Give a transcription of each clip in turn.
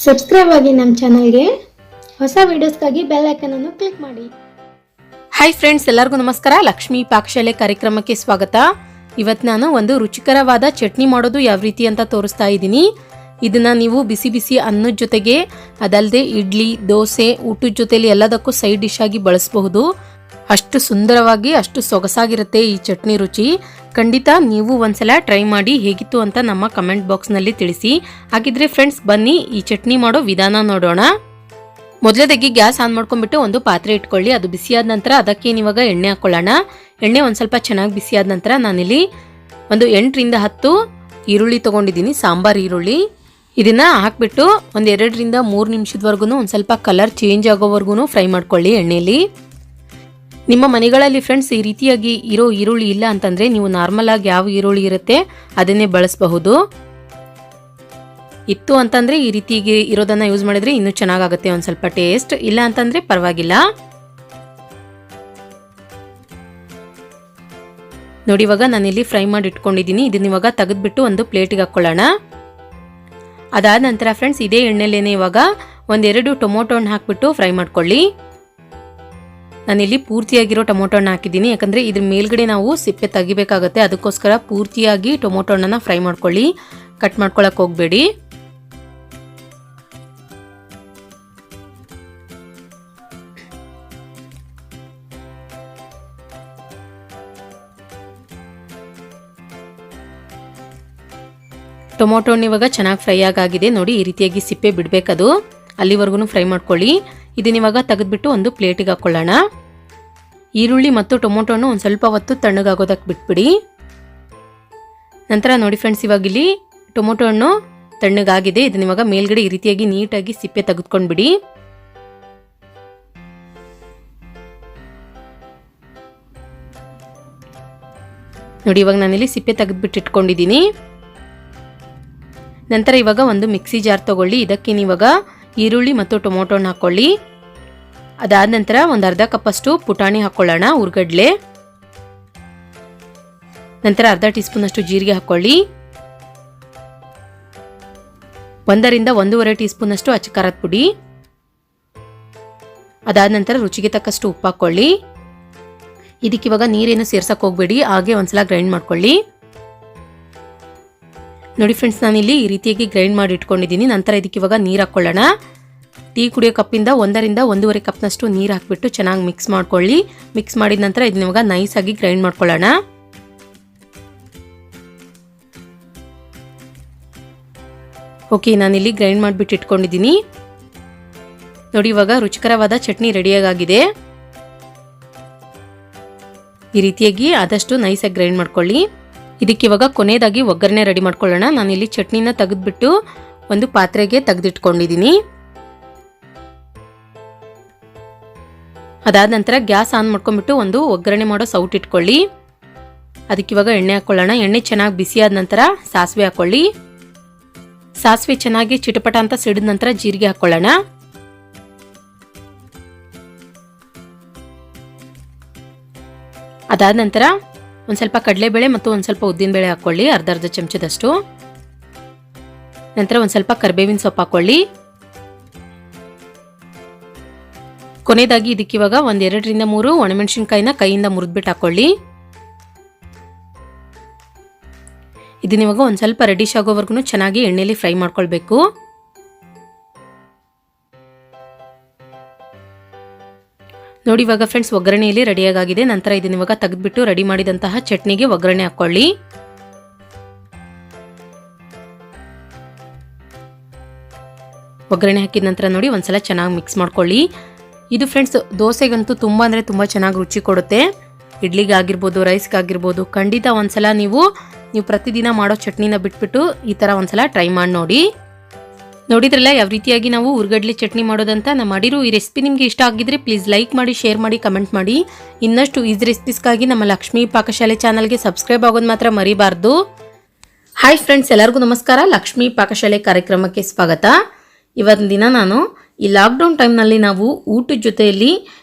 Subscribe ಆಗಿ ನಮ್ಮ ಚಾನಲ್ಗೆ. ಹೊಸ ವಿಡಿಯೋಸ್ಗಾಗಿ ಬೆಲ್ ಐಕಾನ್ ಅನ್ನು ಕ್ಲಿಕ್ ಮಾಡಿ. ಹಾಯ್ ಫ್ರೆಂಡ್ಸ್, ಎಲ್ಲರಿಗೂ ನಮಸ್ಕಾರ. ಲಕ್ಷ್ಮಿ ಪಾಕಶಾಲೆ ಕಾರ್ಯಕ್ರಮಕ್ಕೆ ಸ್ವಾಗತ. ಇವತ್ತು ನಾನು ಒಂದು ರುಚಿಕರವಾದ ಚಟ್ನಿ ಮಾಡೋದು ಯಾವ ರೀತಿ ಅಂತ ತೋರಿಸ್ತಾ ಇದ್ದೀನಿ. ಇದನ್ನ ನೀವು ಬಿಸಿ ಬಿಸಿ ಅನ್ನದ ಜೊತೆಗೆ, ಅದಲ್ಲದೆ ಇಡ್ಲಿ, ದೋಸೆ, ಊಟದ ಜೊತೆಲಿ ಎಲ್ಲದಕ್ಕೂ ಸೈಡ್ ಡಿಶ್ ಆಗಿ ಬಳಸಬಹುದು. ಅಷ್ಟು ಸುಂದರವಾಗಿ, ಅಷ್ಟು ಸೊಗಸಾಗಿರುತ್ತೆ ಈ ಚಟ್ನಿ ರುಚಿ. ಖಂಡಿತ ನೀವು ಒಂದ್ಸಲ ಟ್ರೈ ಮಾಡಿ ಹೇಗಿತ್ತು ಅಂತ ನಮ್ಮ ಕಮೆಂಟ್ ಬಾಕ್ಸ್ನಲ್ಲಿ ತಿಳಿಸಿ. ಹಾಗಿದ್ರೆ ಫ್ರೆಂಡ್ಸ್, ಬನ್ನಿ ಈ ಚಟ್ನಿ ಮಾಡೋ ವಿಧಾನ ನೋಡೋಣ. ಮೊದಲದಾಗಿ ಗ್ಯಾಸ್ ಆನ್ ಮಾಡ್ಕೊಂಡ್ಬಿಟ್ಟು ಒಂದು ಪಾತ್ರೆ ಇಟ್ಕೊಳ್ಳಿ. ಅದು ಬಿಸಿಯಾದ ನಂತರ ಅದಕ್ಕೆ ಇವಾಗ ಎಣ್ಣೆ ಹಾಕೊಳ್ಳೋಣ. ಎಣ್ಣೆ ಒಂದು ಸ್ವಲ್ಪ ಚೆನ್ನಾಗಿ ಬಿಸಿಯಾದ ನಂತರ ನಾನಿಲ್ಲಿ ಒಂದು 8 ರಿಂದ 10 ಈರುಳ್ಳಿ ತೊಗೊಂಡಿದ್ದೀನಿ, ಸಾಂಬಾರ್ ಈರುಳ್ಳಿ. ಇದನ್ನ ಹಾಕ್ಬಿಟ್ಟು ಒಂದು 2 ರಿಂದ 3 ನಿಮಿಷದವರೆಗೂ ಒಂದು ಸ್ವಲ್ಪ ಕಲರ್ ಚೇಂಜ್ ಆಗೋವರೆಗೂ ಫ್ರೈ ಮಾಡ್ಕೊಳ್ಳಿ ಎಣ್ಣೆಯಲ್ಲಿ. ನಿಮ್ಮ ಮನೆಗಳಲ್ಲಿ ಫ್ರೆಂಡ್ಸ್ ಈ ರೀತಿಯಾಗಿ ಇರೋ ಈರುಳ್ಳಿ ಇಲ್ಲ ಅಂತಂದರೆ ನೀವು ನಾರ್ಮಲ್ ಆಗಿ ಯಾವ ಈರುಳ್ಳಿ ಇರುತ್ತೆ ಅದನ್ನೇ ಬಳಸಬಹುದು. ಇತ್ತು ಅಂತಂದರೆ ಈ ರೀತಿಗೆ ಇರೋದನ್ನು ಯೂಸ್ ಮಾಡಿದರೆ ಇನ್ನೂ ಚೆನ್ನಾಗಾಗುತ್ತೆ, ಒಂದು ಸ್ವಲ್ಪ ಟೇಸ್ಟ್. ಇಲ್ಲ ಅಂತಂದರೆ ಪರವಾಗಿಲ್ಲ. ನೋಡಿ, ಇವಾಗ ನಾನಿಲ್ಲಿ ಫ್ರೈ ಮಾಡಿ ಇಟ್ಕೊಂಡಿದ್ದೀನಿ. ಇದನ್ನ ಇವಾಗ ತೆಗೆದ್ಬಿಟ್ಟು ಒಂದು ಪ್ಲೇಟಿಗೆ ಹಾಕ್ಕೊಳ್ಳೋಣ. ಅದಾದ ನಂತರ ಫ್ರೆಂಡ್ಸ್, ಇದೇ ಎಣ್ಣೆಲೇನೆ ಇವಾಗ ಒಂದೆರಡು ಟೊಮೊಟೊ ಹಣ್ಣು ಹಾಕ್ಬಿಟ್ಟು ಫ್ರೈ ಮಾಡ್ಕೊಳ್ಳಿ. ನಾನಿಲ್ಲಿ ಪೂರ್ತಿಯಾಗಿರೋ ಟೊಮೊಟೊ ಹಣ್ಣು ಹಾಕಿದ್ದೀನಿ, ಯಾಕಂದರೆ ಇದ್ರ ಮೇಲ್ಗಡೆ ನಾವು ಸಿಪ್ಪೆ ತೆಗಿಬೇಕಾಗತ್ತೆ. ಅದಕ್ಕೋಸ್ಕರ ಪೂರ್ತಿಯಾಗಿ ಟೊಮೊಟೊ ಹಣ್ಣನ್ನು ಫ್ರೈ ಮಾಡ್ಕೊಳ್ಳಿ, ಕಟ್ ಮಾಡ್ಕೊಳಕ್ಕೆ ಹೋಗಬೇಡಿ. ಟೊಮೊಟೊ ಹಣ್ಣು ಇವಾಗ ಚೆನ್ನಾಗಿ ಫ್ರೈ ಆಗಿದೆ. ನೋಡಿ, ಈ ರೀತಿಯಾಗಿ ಸಿಪ್ಪೆ ಬಿಡಬೇಕದು, ಅಲ್ಲಿವರೆಗೂ ಫ್ರೈ ಮಾಡ್ಕೊಳ್ಳಿ. ಇದನ್ನ ಇವಾಗ ತೆಗೆದ್ಬಿಟ್ಟು ಒಂದು ಪ್ಲೇಟಿಗೆ ಹಾಕ್ಕೊಳ್ಳೋಣ. ಈರುಳ್ಳಿ ಮತ್ತು ಟೊಮೊಟೊ ಹಣ್ಣು ಒಂದು ಸ್ವಲ್ಪ ಹೊತ್ತು ತಣ್ಣಗಾಗೋದಕ್ಕೆ ಬಿಟ್ಬಿಡಿ. ನಂತರ ನೋಡಿ ಫ್ರೆಂಡ್ಸ್, ಇವಾಗ ಇಲ್ಲಿ ಟೊಮೊಟೊ ಹಣ್ಣು ತಣ್ಣಗಾಗಿದೆ. ಇದನ್ನ ಇವಾಗ ಮೇಲ್ಗಡೆ ಈ ರೀತಿಯಾಗಿ ನೀಟಾಗಿ ಸಿಪ್ಪೆ ತೆಗೆದುಕೊಂಡ್ಬಿಡಿ. ನೋಡಿ, ಇವಾಗ ನಾನಿಲ್ಲಿ ಸಿಪ್ಪೆ ತೆಗೆದ್ಬಿಟ್ಟು ಇಟ್ಕೊಂಡಿದ್ದೀನಿ. ನಂತರ ಇವಾಗ ಒಂದು ಮಿಕ್ಸಿ ಜಾರ್ ತಗೊಳ್ಳಿ. ಇದಕ್ಕೆ ನೀವಾಗ ಈರುಳ್ಳಿ ಮತ್ತು ಟೊಮೊಟೊ ಹಣ್ಣು ಹಾಕ್ಕೊಳ್ಳಿ. ಅದಾದ ನಂತರ ಒಂದು ಅರ್ಧ ಕಪ್ಪಷ್ಟು ಪುಟಾಣಿ ಹಾಕ್ಕೊಳ್ಳೋಣ, ಉರ್ಗಡ್ಲೆ. ನಂತರ ಅರ್ಧ ಟೀ ಸ್ಪೂನ್ ಅಷ್ಟು ಜೀರಿಗೆ ಹಾಕ್ಕೊಳ್ಳಿ. 1 ರಿಂದ 1.5 ಟೀ ಸ್ಪೂನ್ ಅಷ್ಟು ಅಚ್ಚ ಖಾರದ ಪುಡಿ. ಅದಾದ ನಂತರ ರುಚಿಗೆ ತಕ್ಕಷ್ಟು ಉಪ್ಪು ಹಾಕ್ಕೊಳ್ಳಿ. ಇದಕ್ಕೆ ಇವಾಗ ನೀರೇನು ಸೇರ್ಸಕ್ಕೆ ಹೋಗಬೇಡಿ, ಹಾಗೆ ಒಂದ್ಸಲ ಗ್ರೈಂಡ್ ಮಾಡ್ಕೊಳ್ಳಿ. ನೋಡಿ ಫ್ರೆಂಡ್ಸ್, ನಾನಿಲ್ಲಿ ಈ ರೀತಿಯಾಗಿ ಗ್ರೈಂಡ್ ಮಾಡಿ ಇಟ್ಕೊಂಡಿದ್ದೀನಿ. ನಂತರ ಇದಕ್ಕೆ ಇವಾಗ ನೀರು ಹಾಕ್ಕೊಳ್ಳೋಣ. ಟೀ ಕುಡಿಯೋ ಕಪ್ಪಿಂದ 1 ರಿಂದ 1.5 ಕಪ್ನಷ್ಟು ನೀರು ಹಾಕ್ಬಿಟ್ಟು ಚೆನ್ನಾಗಿ ಮಿಕ್ಸ್ ಮಾಡ್ಕೊಳ್ಳಿ. ಮಿಕ್ಸ್ ಮಾಡಿದ ನಂತರ ಇದನ್ನ ಇವಾಗ ನೈಸಾಗಿ ಗ್ರೈಂಡ್ ಮಾಡ್ಕೊಳ್ಳೋಣ. ಓಕೆ, ನಾನಿಲ್ಲಿ ಗ್ರೈಂಡ್ ಮಾಡಿಬಿಟ್ಟು ಇಟ್ಕೊಂಡಿದ್ದೀನಿ. ನೋಡಿ, ಇವಾಗ ರುಚಿಕರವಾದ ಚಟ್ನಿ ರೆಡಿಯಾಗಿದೆ. ಈ ರೀತಿಯಾಗಿ ಆದಷ್ಟು ನೈಸಾಗಿ ಗ್ರೈಂಡ್ ಮಾಡ್ಕೊಳ್ಳಿ. ಇದಕ್ಕೆ ಇವಾಗ ಕೊನೆಯದಾಗಿ ಒಗ್ಗರಣೆ ರೆಡಿ ಮಾಡ್ಕೊಳ್ಳೋಣ. ನಾನಿಲ್ಲಿ ಚಟ್ನಿನ ತೆಗೆದ್ಬಿಟ್ಟು ಒಂದು ಪಾತ್ರೆಗೆ ತೆಗೆದಿಟ್ಕೊಂಡಿದ್ದೀನಿ. ಅದಾದ ನಂತರ ಗ್ಯಾಸ್ ಆನ್ ಮಾಡ್ಕೊಂಡ್ಬಿಟ್ಟು ಒಂದು ಒಗ್ಗರಣೆ ಮಾಡೋ ಸೌಟ್ ಇಟ್ಕೊಳ್ಳಿ. ಅದಕ್ಕೆ ಇವಾಗ ಎಣ್ಣೆ ಹಾಕ್ಕೊಳ್ಳೋಣ. ಎಣ್ಣೆ ಚೆನ್ನಾಗಿ ಬಿಸಿಯಾದ ನಂತರ ಸಾಸಿವೆ ಹಾಕ್ಕೊಳ್ಳಿ. ಸಾಸಿವೆ ಚೆನ್ನಾಗಿ ಚಿಟಪಟ ಅಂತ ಸಿಡಿದ ನಂತರ ಜೀರಿಗೆ ಹಾಕ್ಕೊಳ್ಳೋಣ. ಅದಾದ ನಂತರ ಒಂದು ಸ್ವಲ್ಪ ಕಡಲೆಬೇಳೆ ಮತ್ತು ಒಂದು ಸ್ವಲ್ಪ ಉದ್ದಿನಬೇಳೆ ಹಾಕ್ಕೊಳ್ಳಿ, ಅರ್ಧ ಚಮಚದಷ್ಟು. ನಂತರ ಒಂದು ಸ್ವಲ್ಪ ಕರಿಬೇವಿನ ಸೊಪ್ಪು ಹಾಕ್ಕೊಳ್ಳಿ. ಕೊನೆಯದಾಗಿ ಇದಕ್ಕೆ ಇವಾಗ 1 ರಿಂದ 3 ಒಣಮೆಣಸಿನ್ಕಾಯಿನ ಕೈಯಿಂದ ಮುರಿದ್ಬಿಟ್ಟು ಹಾಕ್ಕೊಳ್ಳಿ. ಇದನ್ನ ಇವಾಗ ಒಂದು ಸ್ವಲ್ಪ ರೆಡಿಶ್ ಆಗೋವರೆಗೂ ಚೆನ್ನಾಗಿ ಎಣ್ಣೆಯಲ್ಲಿ ಫ್ರೈ ಮಾಡ್ಕೊಳ್ಬೇಕು. ನೋಡಿ, ಇವಾಗ ಫ್ರೆಂಡ್ಸ್ ಒಗ್ಗರಣೆಯಲ್ಲಿ ರೆಡಿಯಾಗಿದೆ. ನಂತರ ಇದನ್ನ ಇವಾಗ ತೆಗೆದ್ಬಿಟ್ಟು ರೆಡಿ ಮಾಡಿದಂತಹ ಚಟ್ನಿಗೆ ಒಗ್ಗರಣೆ ಹಾಕ್ಕೊಳ್ಳಿ. ಒಗ್ಗರಣೆ ಹಾಕಿದ ನಂತರ ನೋಡಿ ಒಂದ್ಸಲ ಚೆನ್ನಾಗಿ ಮಿಕ್ಸ್ ಮಾಡ್ಕೊಳ್ಳಿ. ಇದು ಫ್ರೆಂಡ್ಸ್ ದೋಸೆಗಂತೂ ತುಂಬ ಅಂದರೆ ತುಂಬ ಚೆನ್ನಾಗಿ ರುಚಿ ಕೊಡುತ್ತೆ. ಇಡ್ಲಿಗಾಗಿರ್ಬೋದು, ರೈಸ್ಗಾಗಿರ್ಬೋದು. ಖಂಡಿತ ಒಂದ್ಸಲ ನೀವು ಪ್ರತಿದಿನ ಮಾಡೋ ಚಟ್ನಿನ ಬಿಟ್ಬಿಟ್ಟು ಈ ಥರ ಒಂದ್ಸಲ ಟ್ರೈ ಮಾಡಿ ನೋಡಿ. ನೋಡಿದ್ರಲ್ಲ ಯಾವ ರೀತಿಯಾಗಿ ನಾವು ಉರ್ಗಡ್ಲೆ ಚಟ್ನಿ ಮಾಡೋದಂತ. ನಾನು ಮಾಡಿರೋ ಈ ರೆಸಿಪಿ ನಿಮಗೆ ಇಷ್ಟ ಆಗಿದ್ರೆ ಪ್ಲೀಸ್ ಲೈಕ್ ಮಾಡಿ, ಶೇರ್ ಮಾಡಿ, ಕಮೆಂಟ್ ಮಾಡಿ. ಇನ್ನಷ್ಟು ಈಸಿ ರೆಸಿಪೀಸ್ಗಾಗಿ ನಮ್ಮ ಲಕ್ಷ್ಮಿ ಪಾಕಶಾಲೆ ಚಾನಲ್ಗೆ ಸಬ್ಸ್ಕ್ರೈಬ್ ಆಗೋದು ಮಾತ್ರ ಮರಿಬಾರ್ದು. ಹಾಯ್ ಫ್ರೆಂಡ್ಸ್, ಎಲ್ಲರಿಗೂ ನಮಸ್ಕಾರ. ಲಕ್ಷ್ಮಿ ಪಾಕಶಾಲೆ ಕಾರ್ಯಕ್ರಮಕ್ಕೆ ಸ್ವಾಗತ. ಇವತ್ತಿನ ದಿನ ನಾನು ಈ ಲಾಕ್ಡೌನ್ ಟೈಮ್ನಲ್ಲಿ ನಾವು ಊಟದ ಜೊತೆಯಲ್ಲಿ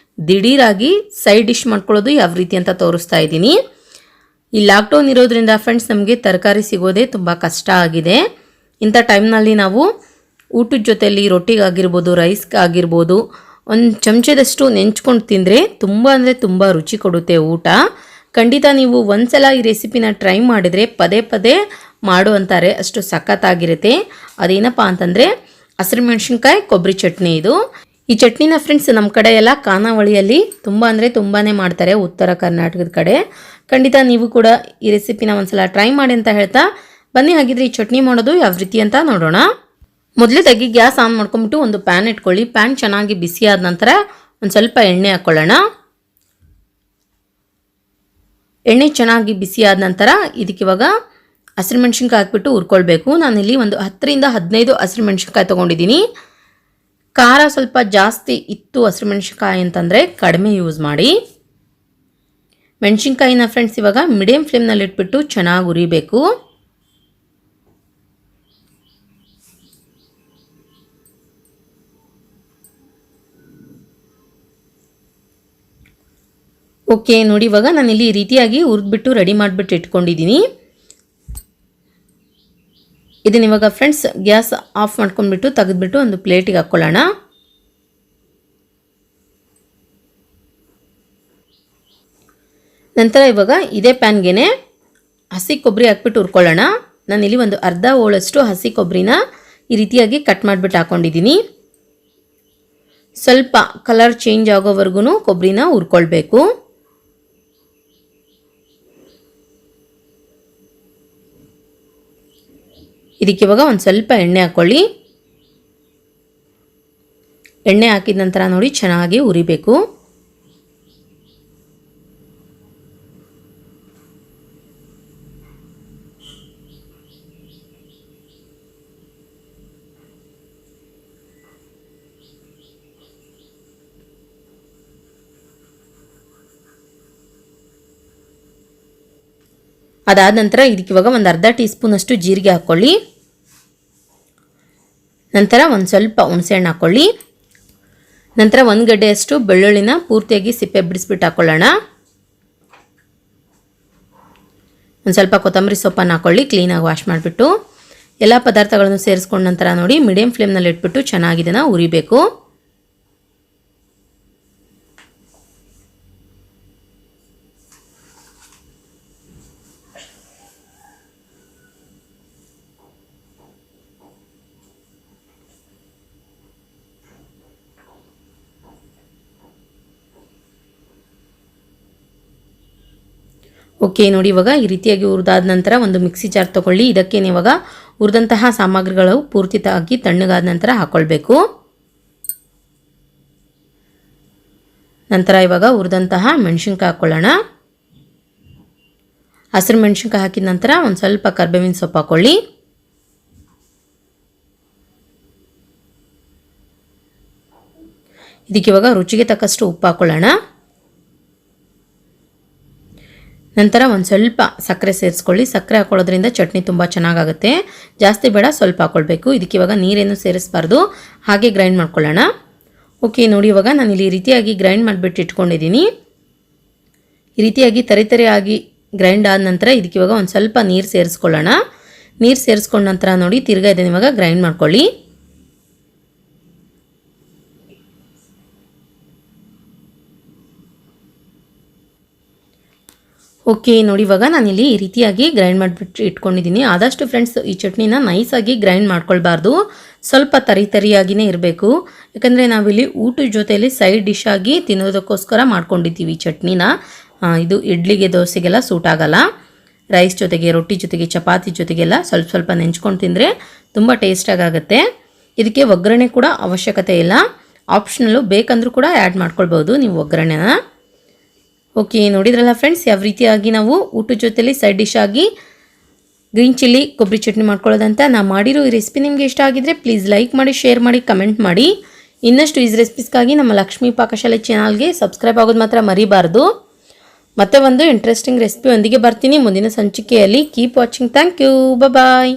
ದಿಢೀರಾಗಿ ಸೈಡ್ ಡಿಶ್ ಮಾಡ್ಕೊಳ್ಳೋದು ಯಾವ ರೀತಿ ಅಂತ ತೋರಿಸ್ತಾ ಇದ್ದೀನಿ. ಈ ಲಾಕ್ಡೌನ್ ಇರೋದ್ರಿಂದ ಫ್ರೆಂಡ್ಸ್ ನಮಗೆ ತರಕಾರಿ ಸಿಗೋದೇ ತುಂಬ ಕಷ್ಟ ಆಗಿದೆ. ಇಂಥ ಟೈಮ್ನಲ್ಲಿ ನಾವು ಊಟದ ಜೊತೆಯಲ್ಲಿ ರೊಟ್ಟಿಗಾಗಿರ್ಬೋದು, ರೈಸ್ಗಾಗಿರ್ಬೋದು ಒಂದು ಚಮಚದಷ್ಟು ನೆಂಚ್ಕೊಂಡು ತಿಂದರೆ ತುಂಬ ಅಂದರೆ ತುಂಬ ರುಚಿ ಕೊಡುತ್ತೆ ಊಟ. ಖಂಡಿತ ನೀವು ಒಂದ್ಸಲ ಈ ರೆಸಿಪಿನ ಟ್ರೈ ಮಾಡಿದರೆ ಪದೇ ಪದೇ ಮಾಡು ಅಂತಾರೆ, ಅಷ್ಟು ಸಖತ್ತಾಗಿರುತ್ತೆ. ಅದೇನಪ್ಪ ಅಂತಂದರೆ ಹಸಿರು ಮೆಣಸಿನ್ಕಾಯಿ ಕೊಬ್ಬರಿ ಚಟ್ನಿ. ಈ ಚಟ್ನಿನ ಫ್ರೆಂಡ್ಸ್ ನಮ್ಮ ಕಡೆ ಎಲ್ಲ ಖಾನಾವಳಿಯಲ್ಲಿ ತುಂಬ ಅಂದರೆ ತುಂಬಾ ಮಾಡ್ತಾರೆ, ಉತ್ತರ ಕರ್ನಾಟಕದ ಕಡೆ. ಖಂಡಿತ ನೀವು ಕೂಡ ಈ ರೆಸಿಪಿನ ಒಂದ್ಸಲ ಟ್ರೈ ಮಾಡಿ ಅಂತ ಹೇಳ್ತಾ ಬನ್ನಿ ಹಾಗಿದ್ರೆ ಈ ಚಟ್ನಿ ಮಾಡೋದು ಯಾವ ರೀತಿ ಅಂತ ನೋಡೋಣ. ಮೊದಲೇದಾಗಿ ಗ್ಯಾಸ್ ಆನ್ ಮಾಡ್ಕೊಂಬಿಟ್ಟು ಒಂದು ಪ್ಯಾನ್ ಇಟ್ಕೊಳ್ಳಿ. ಪ್ಯಾನ್ ಚೆನ್ನಾಗಿ ಬಿಸಿ ಆದ ನಂತರ ಒಂದು ಸ್ವಲ್ಪ ಎಣ್ಣೆ ಹಾಕ್ಕೊಳ್ಳೋಣ. ಎಣ್ಣೆ ಚೆನ್ನಾಗಿ ಬಿಸಿ ಆದ ನಂತರ ಇದಕ್ಕೆ ಇವಾಗ ಹಸಿರು ಮೆಣಸಿನ್ಕಾಯಿ ಹಾಕ್ಬಿಟ್ಟು ಹುರ್ಕೊಳ್ಬೇಕು. ನಾನಿಲ್ಲಿ ಒಂದು 10 ರಿಂದ 15 ಹಸಿರು ಮೆಣಸಿನ್ಕಾಯಿ ತೊಗೊಂಡಿದ್ದೀನಿ. ಖಾರ ಸ್ವಲ್ಪ ಜಾಸ್ತಿ ಇತ್ತು ಹಸಿರು ಮೆಣಸಿನ್ಕಾಯಿ ಅಂತಂದರೆ ಕಡಿಮೆ ಯೂಸ್ ಮಾಡಿ. ಮೆಣಸಿನ್ಕಾಯಿನ ಫ್ರೆಂಡ್ಸ್ ಇವಾಗ ಮೀಡಿಯಂ ಫ್ಲೇಮ್ನಲ್ಲಿ ಇಟ್ಬಿಟ್ಟು ಚೆನ್ನಾಗಿ ಹುರಿಬೇಕು. ಓಕೆ ನೋಡಿ, ಇವಾಗ ನಾನಿಲ್ಲಿ ಈ ರೀತಿಯಾಗಿ ಹುರಿದ್ಬಿಟ್ಟು ರೆಡಿ ಮಾಡಿಬಿಟ್ಟು ಇಟ್ಕೊಂಡಿದ್ದೀನಿ. ಇದನ್ನ ಇವಾಗ ಫ್ರೆಂಡ್ಸ್ ಗ್ಯಾಸ್ ಆಫ್ ಮಾಡ್ಕೊಂಡ್ಬಿಟ್ಟು ತೆಗೆದ್ಬಿಟ್ಟು ಒಂದು ಪ್ಲೇಟಿಗೆ ಹಾಕ್ಕೊಳ್ಳೋಣ. ನಂತರ ಇವಾಗ ಇದೇ ಪ್ಯಾನ್ಗೆ ಹಸಿ ಕೊಬ್ಬರಿ ಹಾಕ್ಬಿಟ್ಟು ಹುರ್ಕೊಳ್ಳೋಣ. ನಾನಿಲ್ಲಿ ಒಂದು ಅರ್ಧ ಹೋಳಷ್ಟು ಹಸಿ ಕೊಬ್ಬರಿನ ಈ ರೀತಿಯಾಗಿ ಕಟ್ ಮಾಡಿಬಿಟ್ಟು ಹಾಕ್ಕೊಂಡಿದ್ದೀನಿ. ಸ್ವಲ್ಪ ಕಲರ್ ಚೇಂಜ್ ಆಗೋವರೆಗೂ ಕೊಬ್ಬರಿನ ಹುರ್ಕೊಳ್ಬೇಕು. ಇದಕ್ಕೆ ಇವಾಗ ಒಂದು ಸ್ವಲ್ಪ ಎಣ್ಣೆ ಹಾಕ್ಕೊಳ್ಳಿ. ಎಣ್ಣೆ ಹಾಕಿದ ನಂತರ ನೋಡಿ ಚೆನ್ನಾಗಿ ಹುರಿಬೇಕು. ಅದಾದ ನಂತರ ಇದಕ್ಕೆ ಇವಾಗ ಒಂದು ಅರ್ಧ ಟೀ ಸ್ಪೂನ್ ಅಷ್ಟು ಜೀರಿಗೆ ಹಾಕ್ಕೊಳ್ಳಿ. ನಂತರ ಒಂದು ಸ್ವಲ್ಪ ಹುಣಸೆಹಣ್ಣು ಹಾಕ್ಕೊಳ್ಳಿ. ನಂತರ ಒಂದು ಗಡ್ಡೆಯಷ್ಟು ಬೆಳ್ಳುಳ್ಳಿನ ಪೂರ್ತಿಯಾಗಿ ಸಿಪ್ಪೆ ಬಿಡಿಸ್ಬಿಟ್ಟು ಹಾಕ್ಕೊಳ್ಳೋಣ. ಒಂದು ಸ್ವಲ್ಪ ಕೊತ್ತಂಬರಿ ಸೊಪ್ಪನ್ನು ಹಾಕ್ಕೊಳ್ಳಿ, ಕ್ಲೀನಾಗಿ ವಾಶ್ ಮಾಡಿಬಿಟ್ಟು. ಎಲ್ಲ ಪದಾರ್ಥಗಳನ್ನು ಸೇರಿಸ್ಕೊಂಡ ನಂತರ ನೋಡಿ ಮೀಡಿಯಂ ಫ್ಲೇಮ್ನಲ್ಲಿ ಇಟ್ಬಿಟ್ಟು ಚೆನ್ನಾಗಿ ಇದನ್ನು ಹುರಿಬೇಕು. ಓಕೆ ನೋಡಿ, ಇವಾಗ ಈ ರೀತಿಯಾಗಿ ಹುರಿದಾದ ನಂತರ ಒಂದು ಮಿಕ್ಸಿ ಜಾರ್ ತೊಗೊಳ್ಳಿ. ಇದಕ್ಕೆ ಇವಾಗ ಹುರಿದಂತಹ ಸಾಮಗ್ರಿಗಳು ಪೂರ್ತಿಯಾಗಿ ತಣ್ಣಗಾದ ನಂತರ ಹಾಕ್ಕೊಳ್ಬೇಕು. ನಂತರ ಇವಾಗ ಹುರಿದಂತಹ ಮೆಣಸಿನ್ಕಾಯಿ ಹಾಕ್ಕೊಳ್ಳೋಣ. ಹಸಿರು ಮೆಣಸಿನ್ಕಾಯಿ ಹಾಕಿದ ನಂತರ ಒಂದು ಸ್ವಲ್ಪ ಕರಿಬೇವಿನ ಸೊಪ್ಪು ಹಾಕ್ಕೊಳ್ಳಿ. ಇದಕ್ಕೆ ಇವಾಗ ರುಚಿಗೆ ತಕ್ಕಷ್ಟು ಉಪ್ಪು ಹಾಕ್ಕೊಳ್ಳೋಣ. ನಂತರ ಒಂದು ಸ್ವಲ್ಪ ಸಕ್ಕರೆ ಸೇರಿಸ್ಕೊಳ್ಳಿ. ಸಕ್ಕರೆ ಹಾಕೊಳ್ಳೋದ್ರಿಂದ ಚಟ್ನಿ ತುಂಬ ಚೆನ್ನಾಗಾಗುತ್ತೆ. ಜಾಸ್ತಿ ಬೇಡ, ಸ್ವಲ್ಪ ಹಾಕ್ಕೊಳ್ಬೇಕು. ಇದಕ್ಕೆ ಇವಾಗ ನೀರೇನು ಸೇರಿಸಬಾರ್ದು, ಹಾಗೆ ಗ್ರೈಂಡ್ ಮಾಡ್ಕೊಳ್ಳೋಣ. ಓಕೆ ನೋಡಿ, ಇವಾಗ ನಾನು ಇಲ್ಲಿ ಈ ರೀತಿಯಾಗಿ ಗ್ರೈಂಡ್ ಮಾಡಿಬಿಟ್ಟು ಇಟ್ಕೊಂಡಿದ್ದೀನಿ. ಈ ರೀತಿಯಾಗಿ ತರಿತರಿಯಾಗಿ ಗ್ರೈಂಡ್ ಆದ ನಂತರ ಇದಕ್ಕೆ ಇವಾಗ ಒಂದು ಸ್ವಲ್ಪ ನೀರು ಸೇರಿಸ್ಕೊಳ್ಳೋಣ. ನೀರು ಸೇರಿಸ್ಕೊಂಡ ನಂತರ ನೋಡಿ ತಿರ್ಗಾ ಇದನ್ನು ಇವಾಗ ಗ್ರೈಂಡ್ ಮಾಡ್ಕೊಳ್ಳಿ. ಓಕೆ ನೋಡಿ, ಇವಾಗ ನಾನಿಲ್ಲಿ ಈ ರೀತಿಯಾಗಿ ಗ್ರೈಂಡ್ ಮಾಡಿಬಿಟ್ಟು ಇಟ್ಕೊಂಡಿದ್ದೀನಿ. ಆದಷ್ಟು ಫ್ರೆಂಡ್ಸ್ ಈ ಚಟ್ನಿನ ನೈಸಾಗಿ ಗ್ರೈಂಡ್ ಮಾಡ್ಕೊಳ್ಬಾರ್ದು, ಸ್ವಲ್ಪ ತರಿಯಾಗಿಯೇ ಇರಬೇಕು. ಯಾಕಂದರೆ ನಾವಿಲ್ಲಿ ಊಟದ ಜೊತೆಯಲ್ಲಿ ಸೈಡ್ ಡಿಶ್ ಆಗಿ ತಿನ್ನೋದಕ್ಕೋಸ್ಕರ ಮಾಡ್ಕೊಂಡಿದ್ದೀವಿ ಈ ಚಟ್ನಿನ. ಇದು ಇಡ್ಲಿಗೆ ದೋಸೆಗೆಲ್ಲ ಸೂಟ್ ಆಗಲ್ಲ. ರೈಸ್ ಜೊತೆಗೆ, ರೊಟ್ಟಿ ಜೊತೆಗೆ, ಚಪಾತಿ ಜೊತೆಗೆಲ್ಲ ಸ್ವಲ್ಪ ಸ್ವಲ್ಪ ನೆಂಚ್ಕೊಂಡು ತಿಂದರೆ ತುಂಬ ಟೇಸ್ಟಾಗುತ್ತೆ. ಇದಕ್ಕೆ ಒಗ್ಗರಣೆ ಕೂಡ ಅವಶ್ಯಕತೆ ಇಲ್ಲ, ಆಪ್ಷನಲ್ಲು. ಬೇಕಂದ್ರೂ ಕೂಡ ಆ್ಯಡ್ ಮಾಡ್ಕೊಳ್ಬೋದು ನೀವು ಒಗ್ಗರಣೆನ. ಓಕೆ ನೋಡಿದ್ರಲ್ಲ ಫ್ರೆಂಡ್ಸ್, ಯಾವ ರೀತಿಯಾಗಿ ನಾವು ಊಟದ ಜೊತೆಲಿ ಸೈಡ್ ಡಿಶ್ ಆಗಿ ಗ್ರೀನ್ ಚಿಲ್ಲಿ ಕೊಬ್ಬರಿ ಚಟ್ನಿ ಮಾಡ್ಕೊಳ್ಳೋದಂತ. ನಾನು ಮಾಡಿರೋ ಈ ರೆಸಿಪಿ ನಿಮಗೆ ಇಷ್ಟ ಆಗಿದ್ರೆ ಪ್ಲೀಸ್ ಲೈಕ್ ಮಾಡಿ, ಶೇರ್ ಮಾಡಿ, ಕಮೆಂಟ್ ಮಾಡಿ. ಇನ್ನಷ್ಟು ಈ ರೆಸಿಪೀಸ್ಗಾಗಿ ನಮ್ಮ ಲಕ್ಷ್ಮೀ ಪಾಕಶಾಲೆ ಚಾನಲ್ಗೆ ಸಬ್ಸ್ಕ್ರೈಬ್ ಆಗೋದು ಮಾತ್ರ ಮರಿಬಾರ್ದು. ಮತ್ತೆ ಒಂದು ಇಂಟ್ರೆಸ್ಟಿಂಗ್ ರೆಸಿಪಿ ಒಂದಿಗೆ ಬರ್ತೀನಿ ಮುಂದಿನ ಸಂಚಿಕೆಯಲ್ಲಿ. Keep watching. Thank you. Bye.